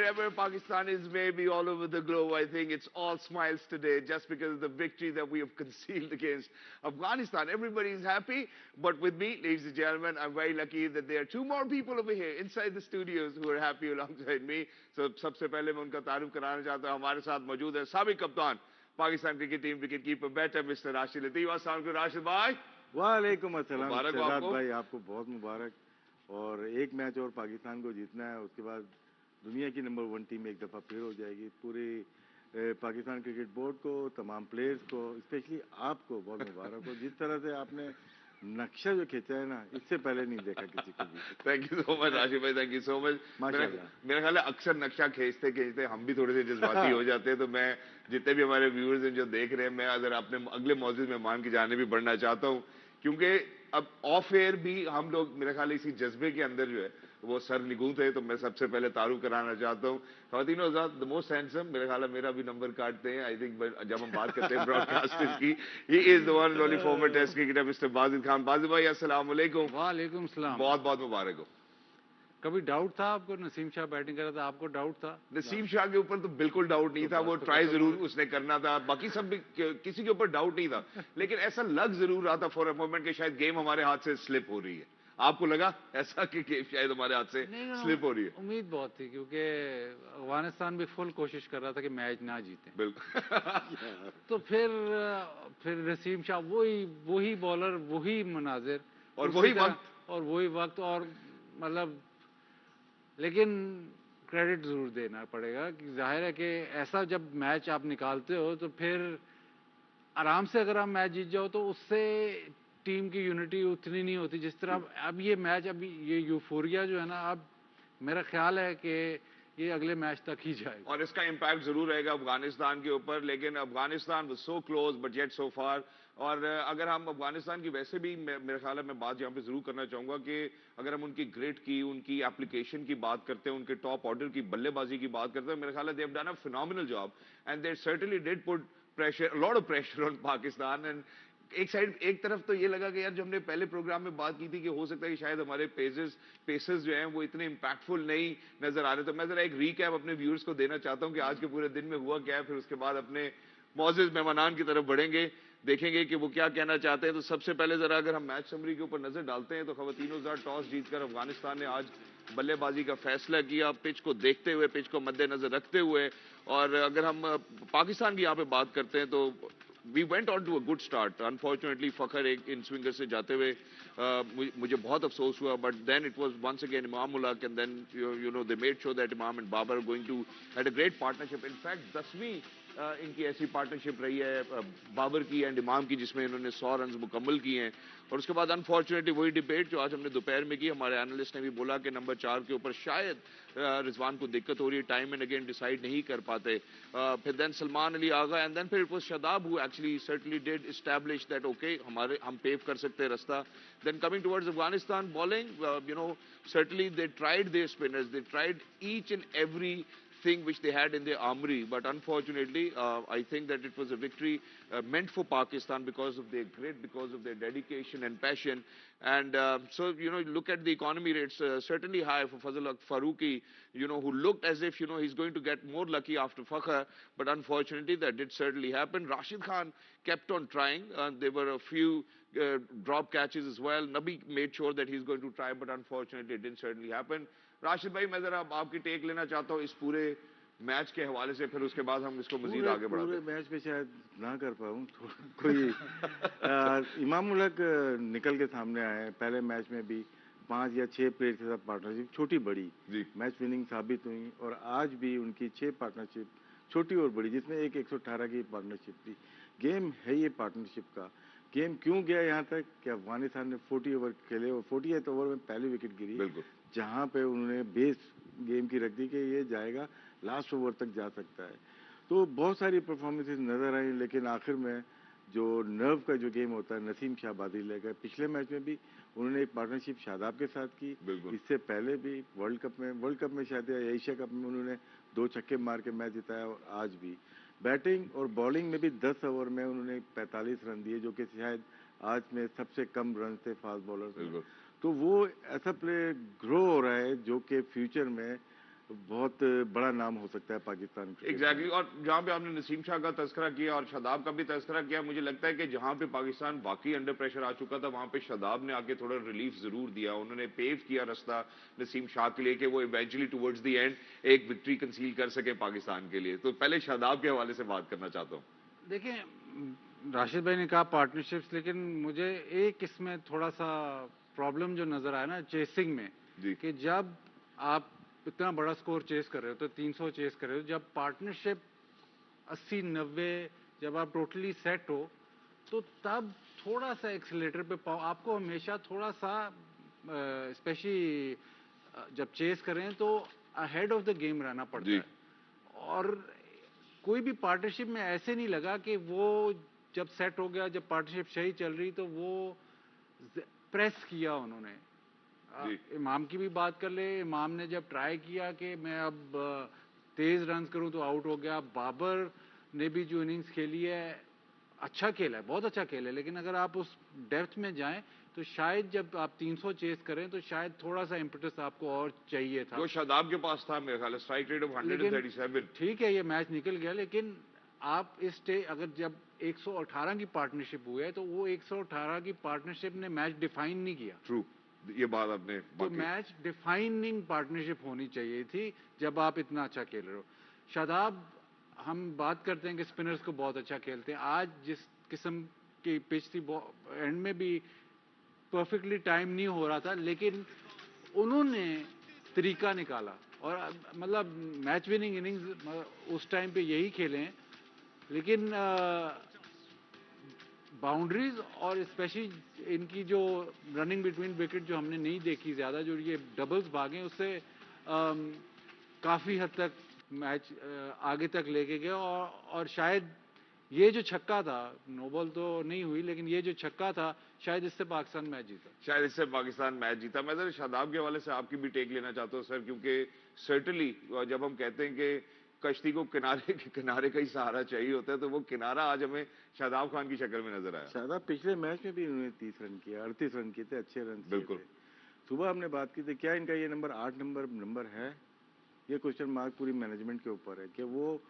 wherever Pakistan is, maybe all over the globe, I think it's all smiles today just because of the victory that we have concealed against Afghanistan. Everybody is happy, but with me, ladies and gentlemen, I'm very lucky that there are two more people over here inside the studios who are happy alongside me. So, सबसे पहले मैं उनका तारुफ कराना चाहता हूं. हमारे साथ मौजूद है साबिक कप्तान Pakistan cricket team wicket keeper batter mister Rashid Latif. अस्सलाम वालेकुम राशिद भाई. वालेकुम अस्सलाम मुबारक हो शहजाद आपको. भाई, आपको बहुत मुबारक. और एक मैच और पाकिस्तान को जीतना है, उसके बाद दुनिया की नंबर 1 टीम एक दफ़ा फिर हो जाएगी. पूरी पाकिस्तान क्रिकेट बोर्ड को, तमाम प्लेयर्स को, स्पेशली आपको बहुत मुबारक हो. जिस तरह से आपने नक्शा जो खींचा है ना, इससे पहले नहीं देखा किसी को भी. Thank you so much Rashid भाई, थैंक यू सो मच. मेरा ख्याल है अक्सर नक्शा खींचते खींचते हम भी थोड़े से जज्बाती हो जाते हैं. तो मैं जितने भी हमारे व्यूअर्स हैं जो देख रहे हैं, मैं अगर अपने अगले मौजूद मेहमान की जाने भी बढ़ना चाहता हूँ, क्योंकि अब ऑफ एयर भी हम लोग मेरे ख्याल इसी जज्बे के अंदर जो है वो सर निगू थे. तो मैं सबसे पहले तारुफ कराना चाहता हूँ ख़वातीनो हज़रात, द मोस्ट हैंडसम. मेरे ख्याल है मेरा भी नंबर काटते हैं आई थिंक जब हम बात करते हैं ब्रॉडकास्टर की. He is the one and only former test cricketer mister Bajid Khan. Bajid भाई अस्सलाम वालेकुम. वालेकुम सलाम. बहुत बहुत मुबारक हो. कभी डाउट था आपको? नसीम शाह बैटिंग कर रहा था, आपको डाउट था? नसीम शाह के ऊपर तो बिल्कुल डाउट नहीं था. वो ट्राई जरूर उसने करना था, बाकी सब किसी के ऊपर डाउट नहीं था. लेकिन ऐसा लग जरूर रहा था फॉर अ मोमेंट कि शायद गेम हमारे हाथ से स्लिप हो रही है. आपको लगा ऐसा कि गेम शायद हमारे हाथ से स्लिप हो रही है? उम्मीद बहुत थी, क्योंकि अफगानिस्तान भी फुल कोशिश कर रहा था कि मैच ना जीते. बिल्कुल. तो फिर नसीम शाह वही बॉलर, वही मनाजिर और वही वक्त और मतलब, लेकिन क्रेडिट जरूर देना पड़ेगा कि जाहिर है कि ऐसा जब मैच आप निकालते हो तो फिर आराम से अगर आप मैच जीत जाओ तो उससे टीम की यूनिटी उतनी नहीं होती जिस तरह अब ये मैच, अभी ये यूफोरिया जो है ना, अब मेरा ख्याल है कि ये अगले मैच तक ही जाएगा और इसका इंपैक्ट जरूर रहेगा अफगानिस्तान के ऊपर. लेकिन Afghanistan was so close but yet so far. और अगर हम अफगानिस्तान की वैसे भी मेरे ख्याल है मैं बात यहाँ पे जरूर करना चाहूंगा कि अगर हम उनकी ग्रिट की, उनकी एप्लीकेशन की बात करते हैं, उनके टॉप ऑर्डर की बल्लेबाजी की बात करते हैं, मेरे ख्याल है they have done a phenomenal job and they certainly did put pressure, lot of pressure on Pakistan. And एक तरफ तो ये लगा कि यार जो हमने पहले प्रोग्राम में बात की थी कि हो सकता है कि शायद हमारे पेसर्स जो हैं वो इतने इंपैक्टफुल नहीं नजर आ रहे. तो मैं जरा एक रीकैप अपने व्यूअर्स को देना चाहता हूं कि आज के पूरे दिन में हुआ क्या है. फिर उसके बाद अपने मौजूद मेहमान की तरफ बढ़ेंगे, देखेंगे कि वो क्या कहना चाहते हैं. तो सबसे पहले जरा अगर हम मैच समरी के ऊपर नजर डालते हैं तो ख़वातीनो हज़रात, टॉस जीतकर अफगानिस्तान ने आज बल्लेबाजी का फैसला किया, पिच को देखते हुए, पिच को मद्देनजर रखते हुए. और अगर हम पाकिस्तान की यहाँ पे बात करते हैं तो we went on to a good start. Unfortunately Fakhar एक इन स्विंगर से जाते हुए मुझे बहुत अफसोस हुआ. But then it was once again Imam ul Haq and then you know they made sure that Imam and Babar going to had a great partnership. In fact 10वीं इनकी ऐसी पार्टनरशिप रही है बाबर की एंड इमाम की जिसमें इन्होंने 100 रन मुकम्मल किए हैं. और उसके बाद अनफॉर्चुनेटली वही डिबेट जो आज हमने दोपहर में की, हमारे एनालिस्ट ने भी बोला कि नंबर 4 के ऊपर शायद रिजवान को दिक्कत हो रही है, टाइम एंड अगेन डिसाइड नहीं कर पाते. फिर देन सलमान अली आ गए एंड देन फिर it was Shadab who actually certainly did establish that okay हम पेव कर सकते हैं रास्ता. Then coming towards Afghanistan bowling, you know certainly they tried their spinners, they tried each and every thing which they had in their armory, but unfortunately I think that it was a victory meant for Pakistan because of their grit, because of their dedication and passion. And so you know, look at the economy rates, certainly high for Fazal Farooqi, you know, who looked as if, you know, he's going to get more lucky after Fakhar, but unfortunately that did certainly happen. Rashid Khan kept on trying, there were a few drop catches as well. Nabi made sure that he's going to try, but unfortunately it didn't certainly happen. Rashid भाई, मैं जरा आपकी take लेना चाहता हूँ इस पूरे match के हवाले से, फिर उसके बाद हम इसको मजीद आगे बढ़ाते हैं. पूरे मैच में शायद ना कर पाऊँ कोई इमाम उल हक निकल के सामने आए. पहले मैच में भी 5 या 6 प्लेयर के साथ पार्टनरशिप छोटी बड़ी मैच विनिंग साबित हुई, और आज भी उनकी 6 पार्टनरशिप छोटी और बड़ी, जिसमें एक 118 की पार्टनरशिप थी. गेम है ये पार्टनरशिप का. गेम क्यों गया यहाँ तक कि अफगानिस्तान ने 40 ओवर खेले और 48 ओवर में पहली विकेट गिरी, जहाँ पे उन्होंने बेस गेम की रख दी कि ये जाएगा, लास्ट ओवर तक जा सकता है. तो बहुत सारी परफॉर्मेंसेस नजर आई, लेकिन आखिर में जो नर्व का जो गेम होता है, नसीम शाह बादी ले गए. पिछले मैच में भी उन्होंने एक पार्टनरशिप शादाब के साथ की, इससे पहले भी वर्ल्ड कप में शायद एशिया कप में उन्होंने 2 छक्के मार के मैच जिताया. और आज भी बैटिंग और बॉलिंग में भी 10 ओवर में उन्होंने 45 रन दिए, जो कि शायद आज में सबसे कम रन थे फास्ट बॉलर. तो वो ऐसा प्ले ग्रो हो रहा है जो कि फ्यूचर में बहुत बड़ा नाम हो सकता है पाकिस्तान के। एग्जैक्टली और जहां पे आपने नसीम शाह का तस्करा किया और शादाब का भी तस्करा किया, मुझे लगता है कि जहां पे पाकिस्तान वाकई अंडर प्रेशर आ चुका था, वहां पे शादाब ने आके थोड़ा रिलीफ जरूर दिया। उन्होंने पेव किया रास्ता नसीम शाह के लिए कि वो इवेंचुअली टुवर्ड्स द एंड एक विक्ट्री कंसील कर सके पाकिस्तान के लिए। तो पहले शादाब के हवाले से बात करना चाहता हूँ। देखिए, राशिद भाई ने कहा पार्टनरशिप्स, लेकिन मुझे एक इसमें थोड़ा सा प्रॉब्लम जो नजर आया ना चेसिंग में, कि जब आप इतना बड़ा स्कोर चेस कर रहे हो, तो 300 चेस कर रहे हो, जब पार्टनरशिप 80-90 जब आप टोटली सेट हो, तो तब थोड़ा सा एक्सीलेटर पे आपको हमेशा थोड़ा सा, स्पेशली जब चेस करें तो अहेड ऑफ द गेम रहना पड़ता है। और कोई भी पार्टनरशिप में ऐसे नहीं लगा कि वो जब सेट हो गया, जब पार्टनरशिप सही चल रही, तो वो प्रेस किया उन्होंने। इमाम की भी बात कर ले, इमाम ने जब ट्राई किया कि मैं अब तेज रन करूं तो आउट हो गया। बाबर ने भी जो इनिंग्स खेली है, अच्छा खेला है, बहुत अच्छा खेला है, लेकिन अगर आप उस डेप्थ में जाएं तो शायद जब आप 300 चेस करें तो शायद थोड़ा सा इम्पेटस आपको और चाहिए था, जो शादाब के पास था मेरे ख्याल स्ट्राइक रेट ऑफ 137। ठीक है, ये मैच निकल गया, लेकिन आप इस अगर जब 118 की पार्टनरशिप हुई है, तो वो 118 की पार्टनरशिप ने मैच डिफाइन नहीं किया। ट्रू, ये बात आपने, तो मैच डिफाइनिंग पार्टनरशिप होनी चाहिए थी जब आप इतना अच्छा खेल रहे हो। शादाब, हम बात करते हैं कि स्पिनर्स को बहुत अच्छा खेलते हैं, आज जिस किस्म की पिच थी, एंड में भी परफेक्टली टाइम नहीं हो रहा था, लेकिन उन्होंने तरीका निकाला और मतलब मैच विनिंग इनिंग्स उस टाइम पे यही खेले हैं। लेकिन बाउंड्रीज और स्पेशली इनकी जो रनिंग बिटवीन विकेट जो हमने नहीं देखी ज्यादा, जो ये डबल्स भागे, उससे काफी हद तक मैच आगे तक लेके गए। और शायद ये जो छक्का था, नो बॉल तो नहीं हुई, लेकिन ये जो छक्का था, शायद इससे पाकिस्तान मैच जीता, शायद इससे पाकिस्तान मैच जीता। मैं सर शादाब के हवाले से आपकी भी टेक लेना चाहता हूँ सर, क्योंकि सर्टनली जब हम कहते हैं कि कश्ती को किनारे का ही सहारा चाहिए होता है, तो वो किनारा आज हमें शादाब खान की शक्ल में नजर आया। शादाब पिछले मैच में भी उन्होंने 30 रन किया, 38 रन किए थे, अच्छे रन बिल्कुल। सुबह हमने बात की थी, क्या इनका ये नंबर 8 नंबर है? ये क्वेश्चन मार्क पूरी मैनेजमेंट के ऊपर है कि वो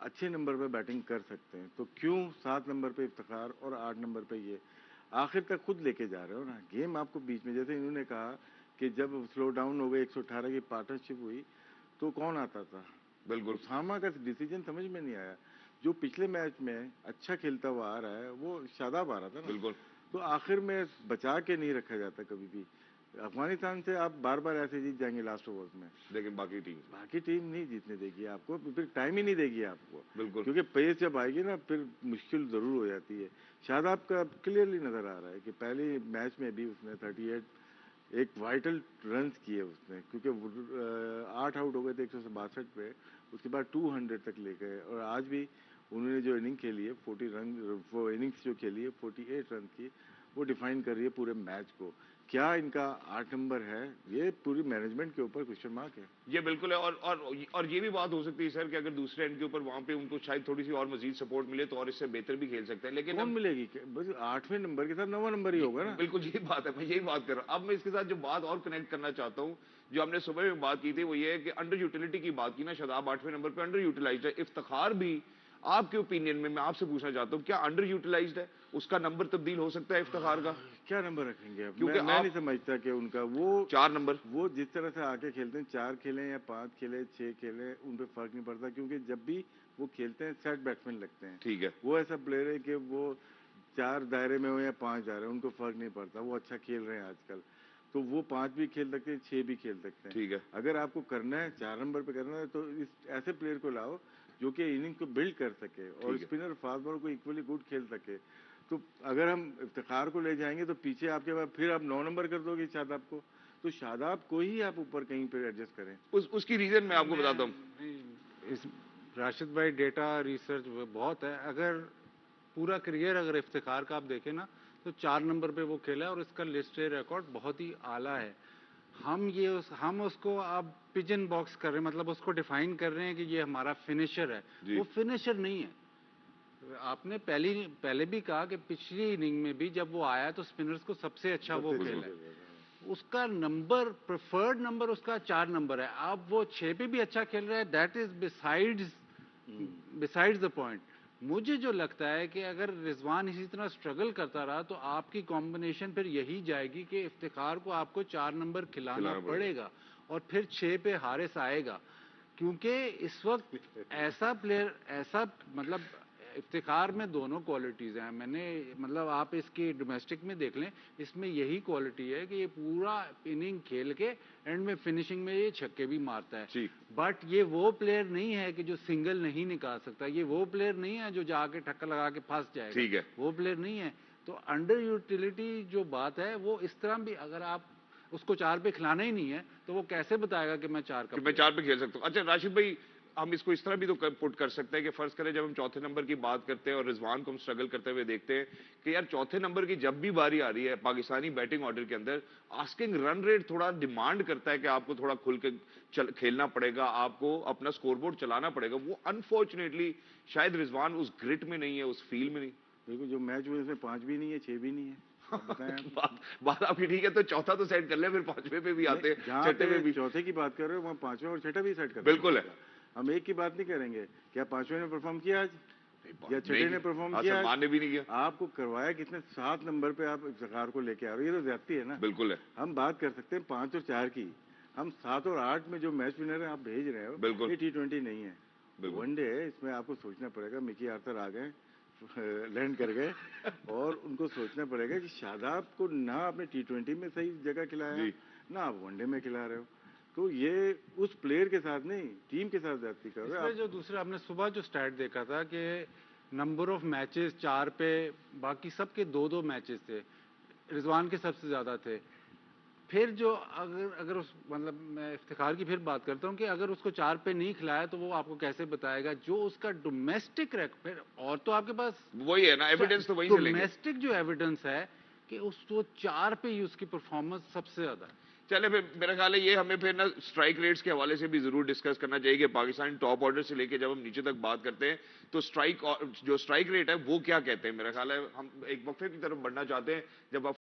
अच्छे नंबर पे बैटिंग कर सकते हैं, तो क्यों 7 नंबर पे इफ्तिखार और 8 नंबर पे ये आखिर तक खुद लेके जा रहे हो ना गेम। आपको बीच में, जैसे इन्होंने कहा कि जब स्लो डाउन हो गए, 118 की पार्टनरशिप हुई, तो कौन आता था? बिल्कुल, उसामा का डिसीजन समझ में नहीं आया। जो पिछले मैच में अच्छा खेलता हुआ आ रहा है, वो शादाब आ रहा था ना। बिल्कुल। तो आखिर में बचा के नहीं रखा जाता कभी भी। अफगानिस्तान से आप बार बार ऐसे जीत जाएंगे लास्ट ओवर्स में, लेकिन बाकी टीम नहीं जीतने देगी आपको, फिर टाइम ही नहीं देगी आपको। बिल्कुल, क्योंकि पेस जब आएगी ना, फिर मुश्किल जरूर हो जाती है। शादाब का क्लियरली नजर आ रहा है कि पहले मैच में भी उसने 38 एक वाइटल रन्स किए उसने, क्योंकि 8 आउट हो गए थे 162 पे, उसके बाद 200 तक ले गए। और आज भी उन्होंने जो इनिंग खेली है 40 रन, वो इनिंग्स जो खेली है 48 रन की, वो डिफाइन कर रही है पूरे मैच को। क्या इनका 8 नंबर है? ये पूरी मैनेजमेंट के ऊपर क्वेश्चन मार्क है। ये बिल्कुल है। और ये भी बात हो सकती है सर कि अगर दूसरे एंड के ऊपर वहां पे उनको शायद थोड़ी सी और मजीद सपोर्ट मिले तो और इससे बेहतर भी खेल सकते हैं। लेकिन कौन मिलेगी? बस 8वें नंबर के साथ 9वां नंबर ही होगा ना। बिल्कुल यही बात है, मैं यही बात कर रहा हूँ। अब मैं इसके साथ जो बात और कनेक्ट करना चाहता हूँ, जो हमने सुबह में बात की थी, वो ये है कि अंडर यूटिलिटी की बात की ना, शादाब 8वें नंबर पे अंडर यूटिलाइज्ड है। इफ्तिखार भी आपके ओपिनियन में, मैं आपसे पूछना चाहता हूँ, क्या अंडर यूटिलाइज्ड है? उसका नंबर तब्दील हो सकता है इफ्तिखार का? क्या नंबर रखेंगे अब? क्योंकि मैं नहीं समझता कि उनका वो 4 नंबर, वो जिस तरह से आके खेलते हैं, 4 खेलें या 5 खेले, 6 खेले, उन पे फर्क नहीं पड़ता, क्योंकि जब भी वो खेलते हैं सेट बैट्समैन लगते हैं। ठीक है, वो ऐसा प्लेयर है कि वो 4 दायरे में हो या 5 दायरे, उनको फर्क नहीं पड़ता। वो अच्छा खेल रहे हैं आजकल, तो वो 5 भी खेल सकते हैं, 6 भी खेल सकते हैं। ठीक है। अगर आपको करना है 4 नंबर पे करना है, तो इस ऐसे प्लेयर को लाओ जो कि इनिंग को बिल्ड कर सके और स्पिनर फास्ट बॉलर को इक्वली गुड खेल सके। तो अगर हम इफ्तिखार को ले जाएंगे तो पीछे आपके पास फिर आप 9 नंबर कर दोगे शादाब को, तो शादाब को ही आप ऊपर कहीं पे एडजस्ट करें। उसकी रीजन मैं आपको बताता हूँ। इस राशिद भाई डेटा रिसर्च बहुत है। अगर पूरा करियर अगर इफ्तिखार का आप देखें ना, तो 4 नंबर पे वो खेला है और इसका लिस्ट ए रिकॉर्ड बहुत ही आला है। हम उसको अब पिजन बॉक्स कर रहे हैं, मतलब उसको डिफाइन कर रहे हैं कि ये हमारा फिनिशर है। वो फिनिशर नहीं है। आपने पहले भी कहा कि पिछली इनिंग में भी जब वो आया तो स्पिनर्स को सबसे अच्छा वो खेला है। उसका नंबर, प्रेफर्ड नंबर उसका 4 नंबर है। अब वो 6 पे भी अच्छा खेल रहा है, that is besides the point. मुझे जो लगता है कि अगर रिजवान इसी तरह स्ट्रगल करता रहा तो आपकी कॉम्बिनेशन फिर यही जाएगी कि इफ्तिखार को आपको 4 नंबर खिलाना पड़ेगा और फिर 6 पे हारिस आएगा, क्योंकि इस वक्त ऐसा प्लेयर, ऐसा मतलब इफ्तिखार में दोनों क्वालिटीज़ हैं। मैंने मतलब आप इसकी डोमेस्टिक में देख लें, इसमें यही क्वालिटी है कि ये पूरा इनिंग खेल के एंड में फिनिशिंग में ये छक्के भी मारता है। बट ये वो प्लेयर नहीं है कि जो सिंगल नहीं निकाल सकता, ये वो प्लेयर नहीं है जो जाके ठक्कर लगा के फंस जाएगा। ठीक है, वो प्लेयर नहीं है। तो अंडर यूटिलिटी जो बात है वो इस तरह भी, अगर आप उसको 4 पे खिलाना ही नहीं है तो वो कैसे बताएगा कि मैं 4 पे खेल सकता हूँ। अच्छा राशिद भाई, हम इसको इस तरह भी तो पुट कर सकते हैं कि फर्ज करें जब हम चौथे नंबर की बात करते हैं और रिजवान को हम स्ट्रगल करते हुए देखते हैं कि यार चौथे नंबर की जब भी बारी आ रही है पाकिस्तानी बैटिंग ऑर्डर के अंदर, आस्किंग रन रेट थोड़ा डिमांड करता है कि आपको थोड़ा खुल के खेलना पड़ेगा, आपको अपना स्कोरबोर्ड चलाना पड़ेगा। वो अनफॉर्चुनेटली शायद रिजवान उस ग्रिट में नहीं है, उस फील में नहीं। देखो जो मैच हुए उसमें 5 भी नहीं है, 6 भी नहीं है। बात आपकी ठीक है, तो चौथा तो सेट कर ले, फिर 5वें पे भी आते हैं, छठे में भी। चौथे की बात कर रहे हो वहाँ 5वां और छठा भी सेट कर, बिल्कुल है। हम एक की बात नहीं करेंगे, क्या 5वें ने परफॉर्म किया आज या छठे ने परफॉर्म किया? माने भी नहीं किया। आपको करवाया किसने? 7 नंबर पे आप इफ्तिखार को लेके आ रहे हो, ये तो ज्यादती है ना। बिल्कुल है। हम बात कर सकते हैं 5 और 4 की, हम 7 और 8 में जो मैच विनर है आप भेज रहे हो, बिल्कुल ये T20 नहीं है, वनडे है। इसमें आपको सोचना पड़ेगा। मिकी आर्थर आ गए, लैंड कर गए और उनको सोचना पड़ेगा कि शादाब को ना आपने T20 में सही जगह खिलाया, ना आप वनडे में खिला रहे हो, तो ये उस प्लेयर के साथ नहीं, टीम के साथ जाती कर रहे हो। जो दूसरा आपने सुबह जो स्टैट देखा था कि नंबर ऑफ मैचेस 4 पे, बाकी सबके 2-2 मैचेस थे, रिजवान के सबसे ज्यादा थे। फिर जो अगर उस मतलब मैं इफ्तिखार की फिर बात करता हूँ कि अगर उसको 4 पे नहीं खिलाया तो वो आपको कैसे बताएगा जो उसका डोमेस्टिक फिर, और तो आपके पास वही है ना, एविडेंस तो वहीं से लेंगे। डोमेस्टिक जो एविडेंस है कि उसको 4 पे ही उसकी परफॉर्मेंस सबसे ज्यादा है। चले फिर मेरा ख्याल है ये हमें फिर ना स्ट्राइक रेट्स के हवाले से भी जरूर डिस्कस करना चाहिए कि पाकिस्तान टॉप ऑर्डर से लेके जब हम नीचे तक बात करते हैं तो जो स्ट्राइक रेट है वो क्या कहते हैं। मेरा ख्याल है हम एक वक्फे की तरफ बढ़ना चाहते हैं। जब आप